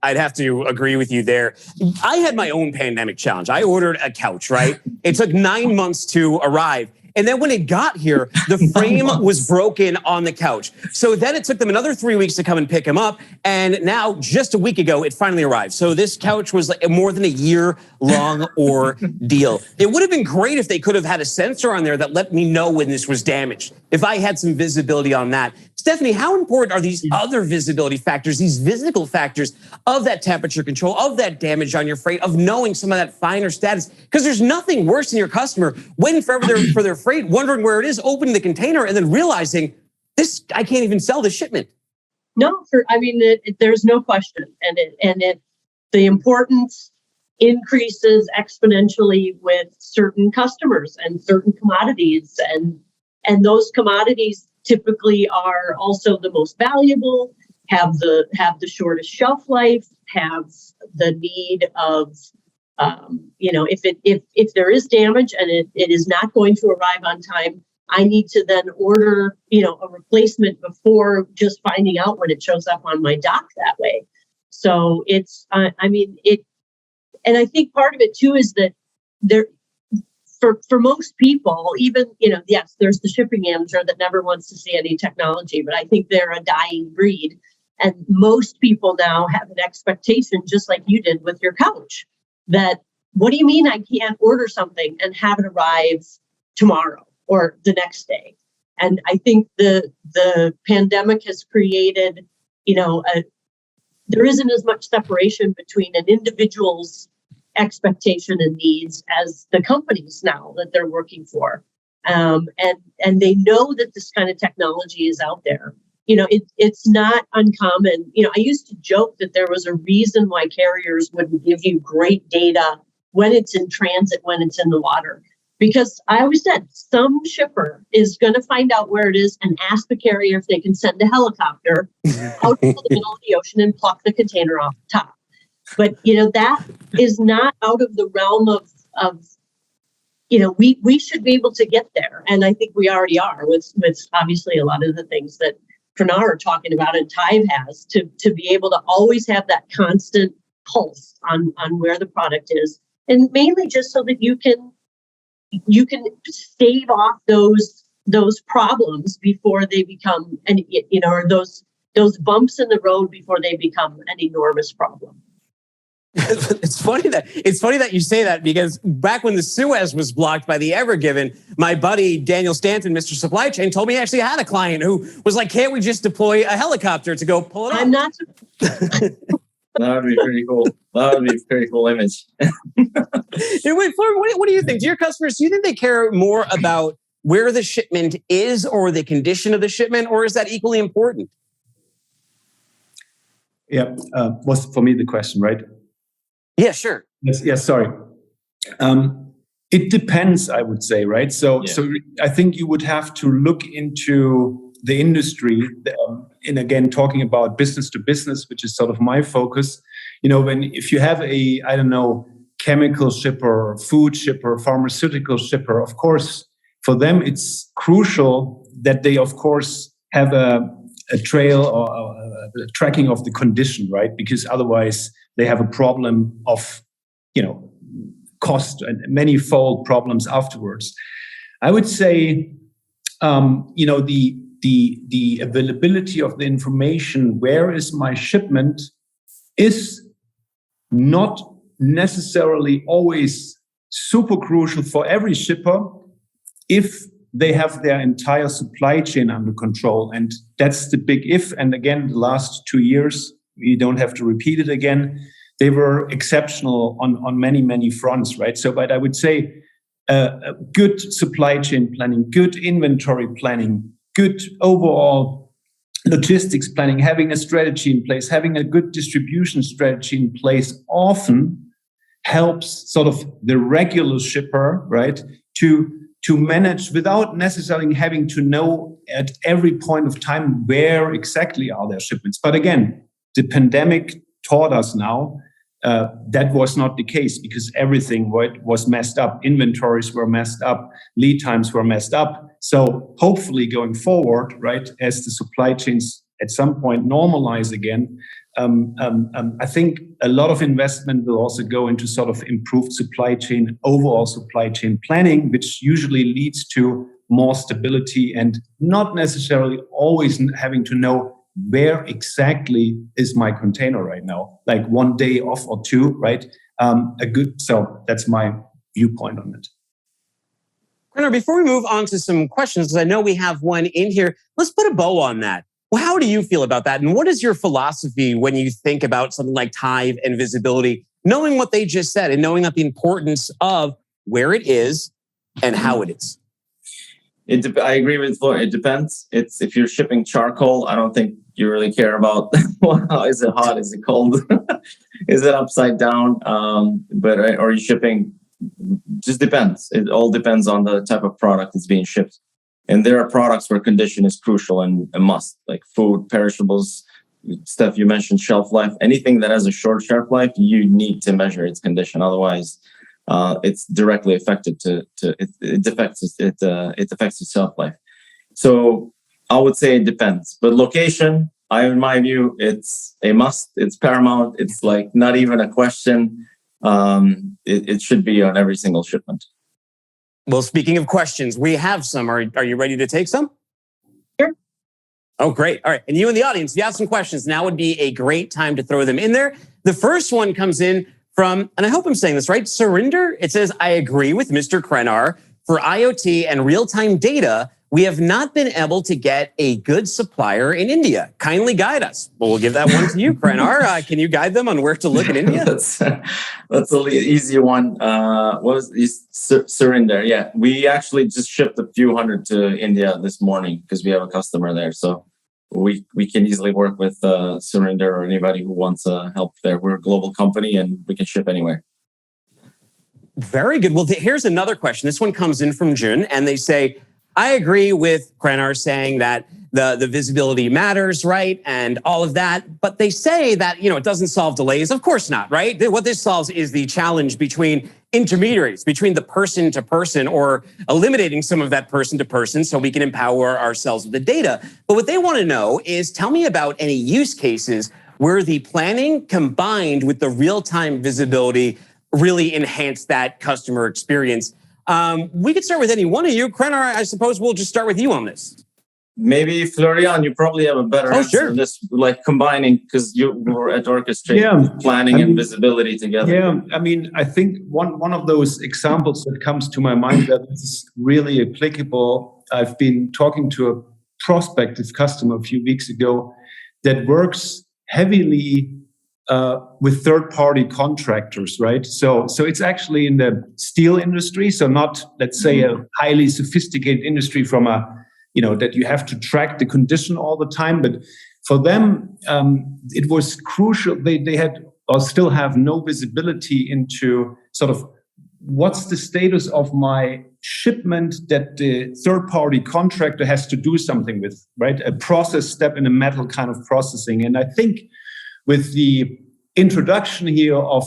agree with you there. I had my own pandemic challenge. I ordered a couch, right? It took 9 months to arrive. And then when it got here, the frame was broken on the couch. So then it took them another 3 weeks to come and pick him up. And now, just a week ago, it finally arrived. So this couch was like more than a year-long ordeal. It would have been great if they could have had a sensor on there that let me know when this was damaged. If I had some visibility on that. Stephanie, how important are these other visibility factors, these physical factors of that temperature control, of that damage on your freight, of knowing some of that finer status? Because there's nothing worse than your customer waiting for their freight, wondering where it is, opening the container, and then realizing this, I can't even sell this shipment. No, there's no question, the importance increases exponentially with certain customers and certain commodities, and those commodities typically are also the most valuable, have the shortest shelf life, have the need of, if there is damage and it is not going to arrive on time, I need to then order, a replacement before just finding out when it shows up on my dock that way. So it's, and I think part of it too is that for most people, even, yes, there's the shipping manager that never wants to see any technology, but I think they're a dying breed. And most people now have an expectation, just like you did with your couch, that what do you mean I can't order something and have it arrive tomorrow or the next day? And I think the pandemic has created, there isn't as much separation between an individual's expectation and needs as the companies now that they're working for. And they know that this kind of technology is out there. It's not uncommon. I used to joke that there was a reason why carriers wouldn't give you great data when it's in transit, when it's in the water. Because I always said some shipper is going to find out where it is and ask the carrier if they can send a helicopter out into the middle of the ocean and pluck the container off the top. But, that is not out of the realm of we should be able to get there. And I think we already are with obviously a lot of the things that Pranav are talking about and Tive has to be able to always have that constant pulse on where the product is. And mainly just so that you can stave off those problems before they become or those bumps in the road before they become an enormous problem. It's funny that you say that, because back when the Suez was blocked by the Ever Given, my buddy Daniel Stanton, Mr. Supply Chain, told me he actually had a client who was like, "Can't we just deploy a helicopter to go pull it up?" I'm not. That would be pretty cool. That would be a pretty cool image. Wait, Fleur, what do you think? Do your customers, do you think they care more about where the shipment is or the condition of the shipment, or is that equally important? Yeah, was for me the question, right? Yeah, sure. Yes, sorry. It depends, I would say, right? So I think you would have to look into the industry, and again, talking about business to business, which is sort of my focus. If you have a, chemical shipper, food shipper, pharmaceutical shipper, of course, for them, it's crucial that they, of course, have a trail or a tracking of the condition, right? Because otherwise they have a problem of, cost and manifold problems afterwards. I would say, the availability of the information, where is my shipment, is not necessarily always super crucial for every shipper if they have their entire supply chain under control. And that's the big if. And again, the last 2 years, we don't have to repeat it again. They were exceptional on many, many fronts, right? So, but I would say good supply chain planning, good inventory planning, good overall logistics planning, having a strategy in place, having a good distribution strategy in place often helps sort of the regular shipper, right, to manage without necessarily having to know at every point of time where exactly are their shipments. But again, the pandemic taught us now that was not the case, because everything was messed up. Inventories were messed up. Lead times were messed up. So hopefully going forward, right, as the supply chains at some point normalize again, I think a lot of investment will also go into sort of improved supply chain, overall supply chain planning, which usually leads to more stability and not necessarily always having to know where exactly is my container right now, like one day off or two, right? So that's my viewpoint on it. Brenner, before we move on to some questions, I know we have one in here, let's put a bow on that. Well, how do you feel about that? And what is your philosophy when you think about something like Tithe and visibility, knowing what they just said and knowing that the importance of where it is and how it is? I agree with Floor. It depends. It's if you're shipping charcoal, I don't think you really care about is it hot, is it cold, is it upside down? But are you shipping? Just depends. It all depends on the type of product that's being shipped. And there are products where condition is crucial and a must, like food, perishables, stuff you mentioned, shelf life. Anything that has a short shelf life, you need to measure its condition. Otherwise, it's directly affected it affects its shelf life. So I would say it depends. But location, in my view, it's a must. It's paramount. It's like not even a question. It should be on every single shipment. Well, speaking of questions, we have some. Are you ready to take some? Sure. Oh, great. All right. And you in the audience, if you have some questions, now would be a great time to throw them in there. The first one comes in from, and I hope I'm saying this right, Surinder. It says, I agree with Mr. Krenar. For IoT and real-time data, we have not been able to get a good supplier in India. Kindly guide us. Well, we'll give that one to you, Krenar. Can you guide them on where to look in India? That's an easy one. What was Surinder? Yeah, we actually just shipped a few hundred to India this morning because we have a customer there. So we can easily work with Surinder or anybody who wants help there. We're a global company and we can ship anywhere. Very good. Well, here's another question. This one comes in from June, and they say, I agree with Krenar saying that the visibility matters, right? And all of that. But they say that, it doesn't solve delays. Of course not, right? What this solves is the challenge between intermediaries, between the person to person, or eliminating some of that person to person so we can empower ourselves with the data. But what they want to know is, tell me about any use cases where the planning combined with the real-time visibility really enhanced that customer experience. We could start with any one of you. Krenar, I suppose we'll just start with you on this. Maybe Florian, you probably have a better answer. This, like combining, because you were at Orchestrate, planning and visibility together. Yeah, I think one of those examples that comes to my mind that is really applicable. I've been talking to a prospective customer a few weeks ago that works heavily with third-party contractors, right? So it's actually in the steel industry, so not, let's say, a highly sophisticated industry from that you have to track the condition all the time. But for them, it was crucial. They had or still have no visibility into sort of what's the status of my shipment that the third-party contractor has to do something with, right? A process step in a metal kind of processing. And I think with the introduction here of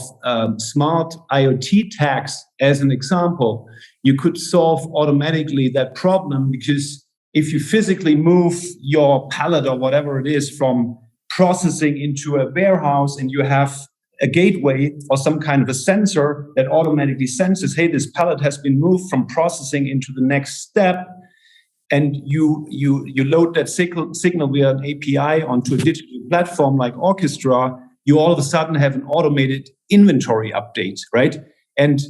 smart IoT tags as an example, you could solve automatically that problem, because if you physically move your pallet or whatever it is from processing into a warehouse and you have a gateway or some kind of a sensor that automatically senses, hey, this pallet has been moved from processing into the next step, and you load that signal via an API onto a digital platform like Orchestra, you all of a sudden have an automated inventory update, right? And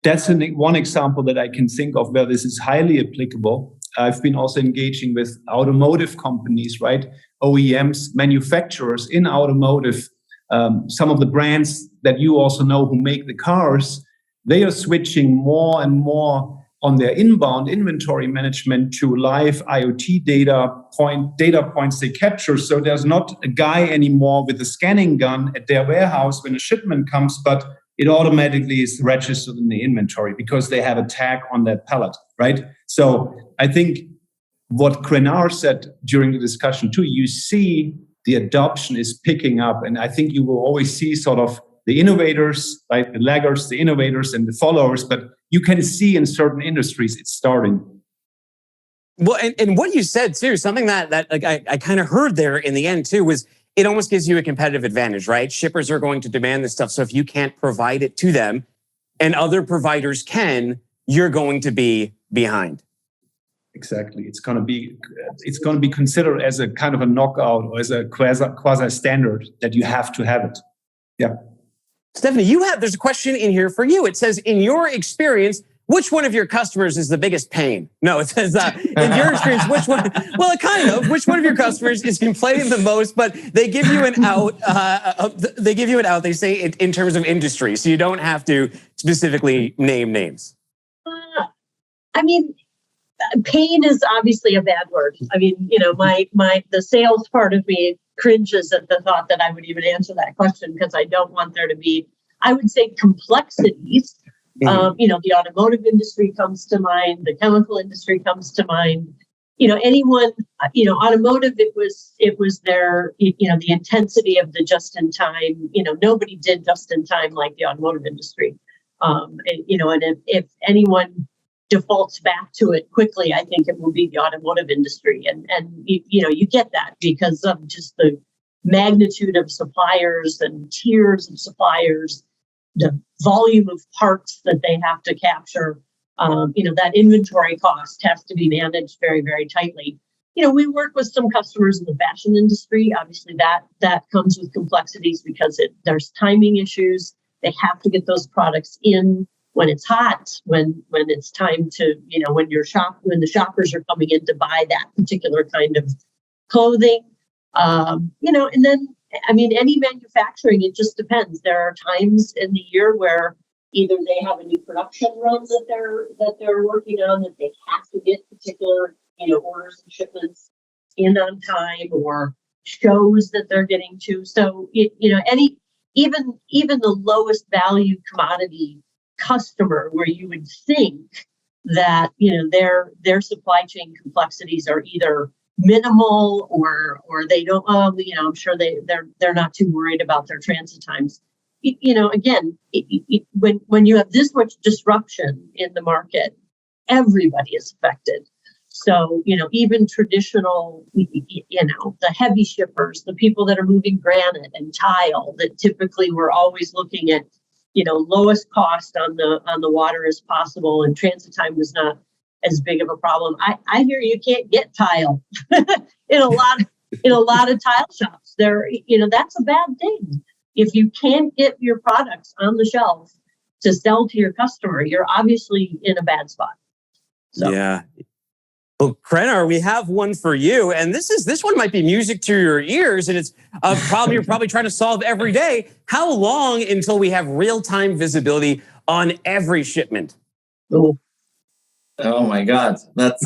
that's one example that I can think of where this is highly applicable. I've been also engaging with automotive companies, right? OEMs, manufacturers in automotive. Some of the brands that you also know who make the cars, they are switching more and more on their inbound inventory management to live IoT data points they capture. So there's not a guy anymore with a scanning gun at their warehouse when a shipment comes, but it automatically is registered in the inventory because they have a tag on that pallet, right? So I think what Krenar said during the discussion too, you see the adoption is picking up. And I think you will always see sort of the innovators, right? The laggards, the innovators, and the followers. But you can see in certain industries it's starting. Well, and what you said too, something that like I kind of heard there in the end too, was it almost gives you a competitive advantage, right? Shippers are going to demand this stuff. So if you can't provide it to them and other providers can, you're going to be behind. Exactly. It's going to be considered as a kind of a knockout or as a quasi standard that you have to have it. Yeah. Stephanie, there's a question in here for you. It says, in your experience, which one of your customers is the biggest pain? No, it says, in your experience, which one? Well, which one of your customers is complaining the most, but they give you an out. They say in terms of industry, so you don't have to specifically name names. I mean, pain is obviously a bad word. I mean, the sales part of me cringes at the thought that I would even answer that question, because I don't want there to be, I would say, complexities. The automotive industry comes to mind, the chemical industry comes to mind. Anyone, automotive, it was their, the intensity of the just in time. Nobody did just in time like the automotive industry. And if anyone defaults back to it quickly, I think it will be the automotive industry. And you get that because of just the magnitude of suppliers and tiers of suppliers, the volume of parts that they have to capture. That inventory cost has to be managed very, very tightly. We work with some customers in the fashion industry. Obviously, that comes with complexities because there's timing issues. They have to get those products in when it's hot, when it's time to, when the shoppers are coming in to buy that particular kind of clothing. And then, any manufacturing, it just depends. There are times in the year where either they have a new production run that they're working on, that they have to get particular, orders and shipments in on time, or shows that they're getting to. So, even the lowest value commodity customer, where you would think that, their supply chain complexities are either minimal or they don't, I'm sure they're not too worried about their transit times. Again, when you have this much disruption in the market, everybody is affected. So, even traditional, the heavy shippers, the people that are moving granite and tile, that typically we're always looking at, lowest cost on the water as possible, and transit time was not as big of a problem. I hear you can't get tile in a lot of tile shops. That's a bad thing. If you can't get your products on the shelf to sell to your customer, you're obviously in a bad spot. So. Yeah. Well, Krenar, we have one for you, and this one might be music to your ears, and it's a problem you're probably trying to solve every day. How long until we have real-time visibility on every shipment? Oh my God, that's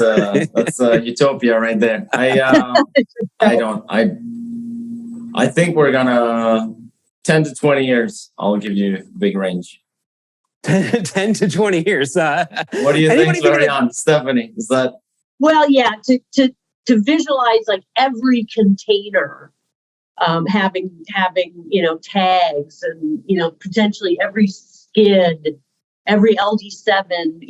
utopia right there. I think we're gonna 10 to 20 years. I'll give you a big range. 10 to 20 years. What do you think, Florian? Stephanie, is that? Well, yeah, to visualize like every container having tags, and potentially every skid, every LD7,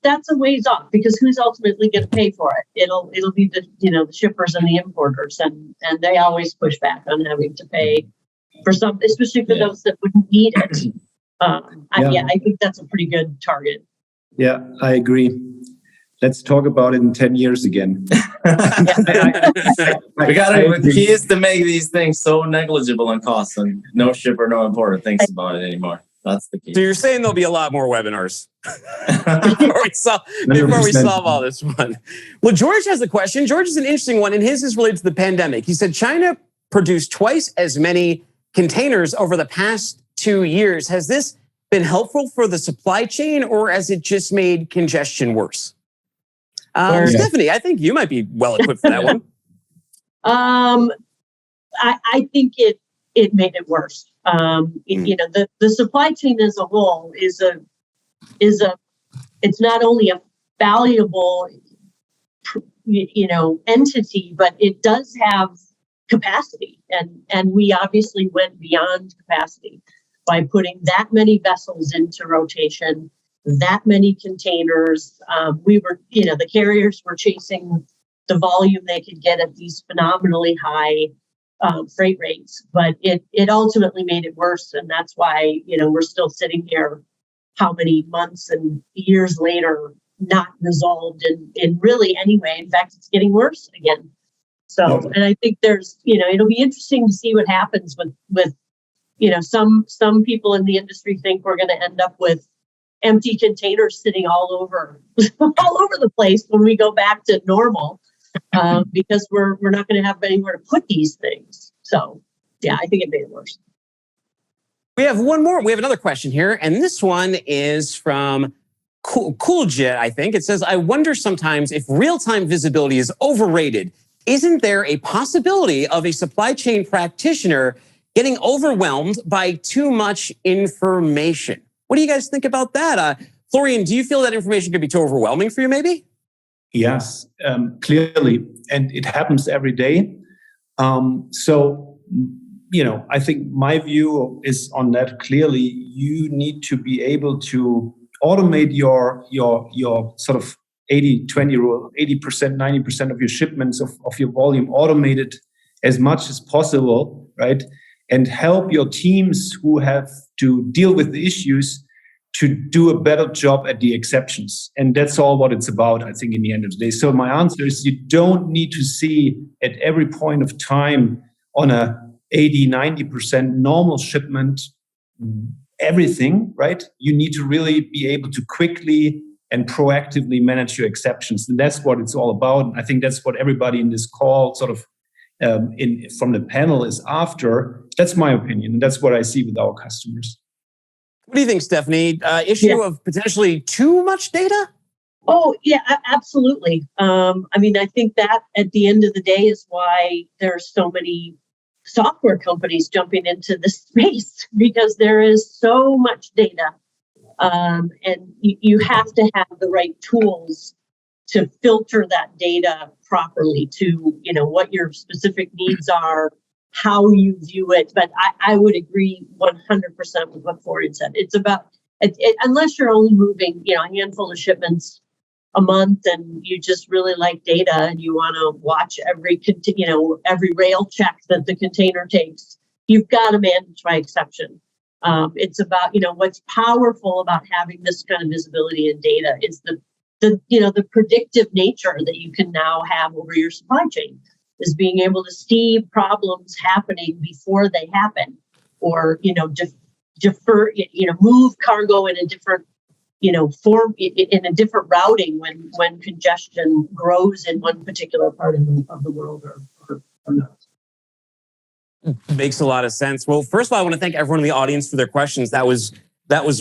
that's a ways off, because who's ultimately going to pay for it? It'll be the shippers and the importers, and they always push back on having to pay for some, especially for those that wouldn't need it. I think that's a pretty good target. Yeah, I agree. Let's talk about it in 10 years again. The key is to make these things so negligible in cost, and no shipper, no importer thinks about it anymore. That's the key. So you're saying there'll be a lot more webinars before we solve all this one. Well, George has a question. George is an interesting one, and his is related to the pandemic. He said China produced twice as many containers over the past 2 years. Has this been helpful for the supply chain, or has it just made congestion worse? Stephanie, I think you might be well equipped for that one. I think it made it worse. The supply chain as a whole is it's not only a valuable entity, but it does have capacity, and we obviously went beyond capacity by putting that many vessels into rotation that many containers. The carriers were chasing the volume they could get at these phenomenally high freight rates, but it ultimately made it worse. And that's why, we're still sitting here how many months and years later, not resolved in really any way. In fact, it's getting worse again. So, and I think there's, it'll be interesting to see what happens with some people in the industry think we're going to end up with empty containers sitting all over the place when we go back to normal, because we're not going to have anywhere to put these things. So, yeah, I think it made it worse. We have one more. We have another question here, and this one is from Cooljet, I think. It says, I wonder sometimes if real-time visibility is overrated. Isn't there a possibility of a supply chain practitioner getting overwhelmed by too much information? What do you guys think about that? Florian, do you feel that information could be too overwhelming for you, maybe? Yes, clearly. And it happens every day. I think my view is on that. Clearly, you need to be able to automate your sort of 80-20 rule, 80%, 90% of your shipments of your volume automated as much as possible, right? And help your teams who have to deal with the issues to do a better job at the exceptions. And that's all what it's about, I think, in the end of the day. So my answer is you don't need to see at every point of time on a 80-90% normal shipment everything, right? You need to really be able to quickly and proactively manage your exceptions. And that's what it's all about. And I think that's what everybody in this call sort of from the panel is after. That's my opinion. And that's what I see with our customers. What do you think, Stephanie? Issue of potentially too much data? Oh, yeah, absolutely. I think that at the end of the day is why there's so many software companies jumping into this space, because there is so much data. And you have to have the right tools to filter that data properly to, what your specific needs are, how you view it. But I would agree 100% with what Florian said. It's about, unless you're only moving, a handful of shipments a month and you just really like data and you want to watch every rail check that the container takes, you've got to manage by exception. It's about, what's powerful about having this kind of visibility and data is the predictive nature that you can now have over your supply chain, is being able to see problems happening before they happen, or, defer, move cargo in a different, form, in a different routing when congestion grows in one particular part of the world or not. Makes a lot of sense. Well, first of all, I want to thank everyone in the audience for their questions. That was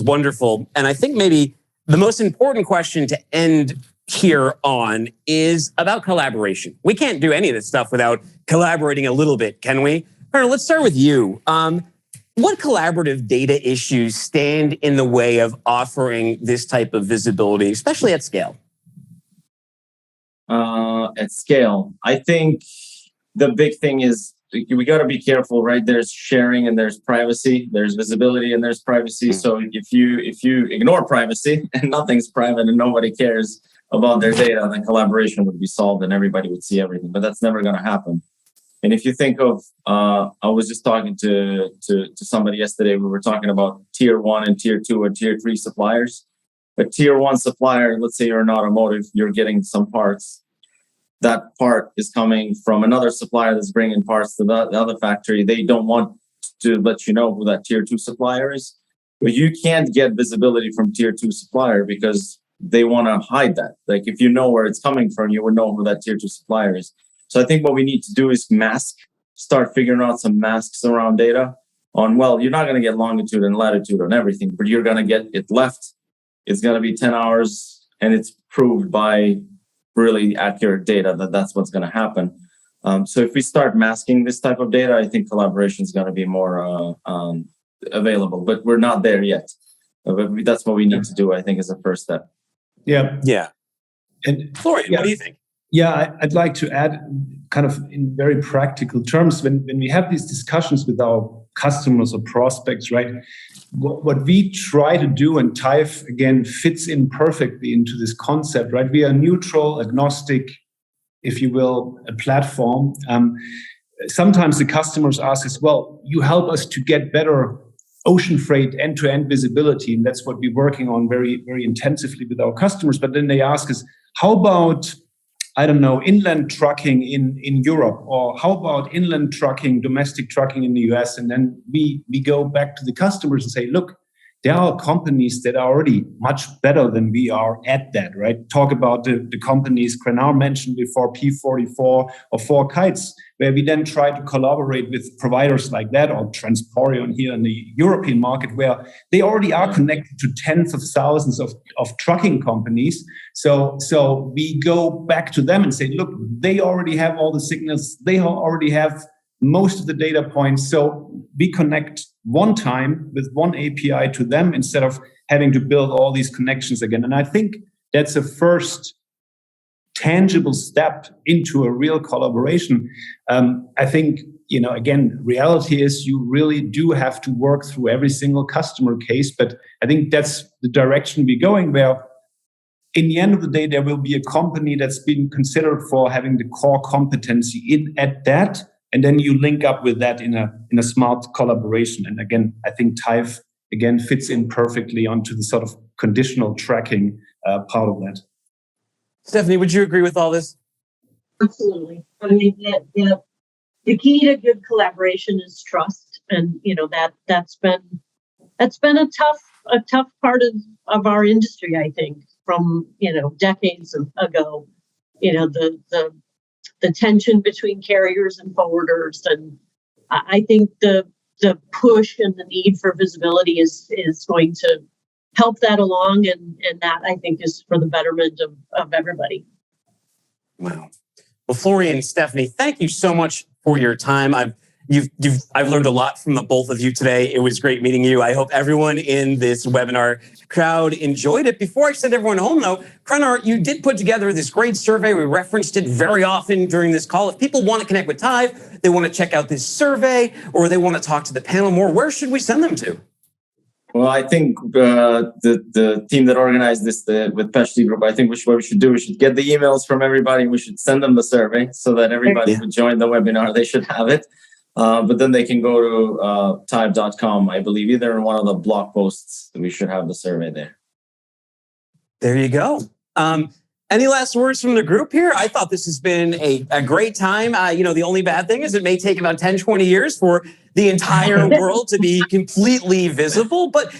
wonderful. And I think maybe the most important question to end here on is about collaboration. We can't do any of this stuff without collaborating a little bit, can we? Colonel, let's start with you. What collaborative data issues stand in the way of offering this type of visibility, especially at scale? At scale, I think the big thing is we got to be careful, right? There's sharing and there's privacy, there's visibility and there's privacy. So if you ignore privacy and nothing's private and nobody cares about their data, then collaboration would be solved and everybody would see everything. But that's never going to happen. And if you think of, I was just talking to somebody yesterday. We were talking about tier 1 and tier 2 and tier 3 suppliers. A tier 1 supplier, let's say you're in automotive, you're getting some parts. That part is coming from another supplier that's bringing parts to the other factory. They don't want to let you know who that tier 2 supplier is. But you can't get visibility from tier 2 supplier because they want to hide that. Like if you know where it's coming from, you would know who that tier 2 supplier is. So I think what we need to do is start figuring out some masks around data on, well, you're not going to get longitude and latitude on everything, but you're going to get it left. It's going to be 10 hours and it's proved by really accurate data that's what's going to happen. So if we start masking this type of data, I think collaboration is going to be more available, but we're not there yet. But that's what we need to do, I think, as a first step. Yeah. Yeah. And Florian, what do you think? Yeah, I'd like to add, kind of in very practical terms, when we have these discussions with our customers or prospects, right? What we try to do, and Thaive again fits in perfectly into this concept, right? We are neutral, agnostic, if you will, a platform. Sometimes the customers ask us, well, you help us to get better ocean freight end-to-end visibility, and that's what we're working on very, very intensively with our customers. But then they ask us, how about, I don't know, inland trucking in Europe, or how about inland trucking, domestic trucking in the US? And then we go back to the customers and say, look, there are companies that are already much better than we are at that, right? Talk about the companies Krenar mentioned before, P44 or 4Kites, where we then try to collaborate with providers like that, or Transporion here in the European market, where they already are connected to tens of thousands of trucking companies. So we go back to them and say, look, they already have all the signals, they already have most of the data points. So we connect one time with one API to them instead of having to build all these connections again. And I think that's a first tangible step into a real collaboration. I think, again, reality is you really do have to work through every single customer case. But I think that's the direction we're going, where in the end of the day, there will be a company that's been considered for having the core competency at that. And then you link up with that in a smart collaboration. And again, I think Thaive again fits in perfectly onto the sort of conditional tracking part of that. Stephanie, would you agree with all this? Absolutely. I mean, the key to good collaboration is trust, and that's been a tough part of our industry. I think from decades ago. The tension between carriers and forwarders, and I think the push and the need for visibility is going to help that along, and that I think is for the betterment of everybody. Wow. Well, Florian and Stephanie, thank you so much for your time. I've learned a lot from the both of you today. It was great meeting you. I hope everyone in this webinar crowd enjoyed it. Before I send everyone home, though, Krenar, you did put together this great survey. We referenced it very often during this call. If people want to connect with Thaive, they want to check out this survey, or they want to talk to the panel more, where should we send them to? Well, I think the team that organized this with Peshti Group, I think what we should do, we should get the emails from everybody. We should send them the survey so that everybody who joined the webinar, they should have it. But then they can go to Thaive.com, I believe, either in one of the blog posts. We should have the survey there. There you go. Any last words from the group here? I thought this has been a great time. The only bad thing is it may take about 10, 20 years for the entire world to be completely visible. But,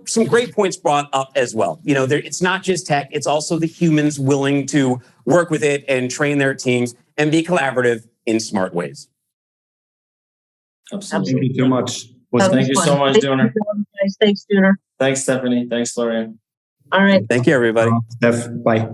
some great points brought up as well. It's not just tech. It's also the humans willing to work with it and train their teams and be collaborative in smart ways. Absolutely. Thank you so much. Thank you so much, Dooner. Thanks, Dooner. Thanks, Stephanie. Thanks, Florian. All right. Thank you, everybody. Steph, bye.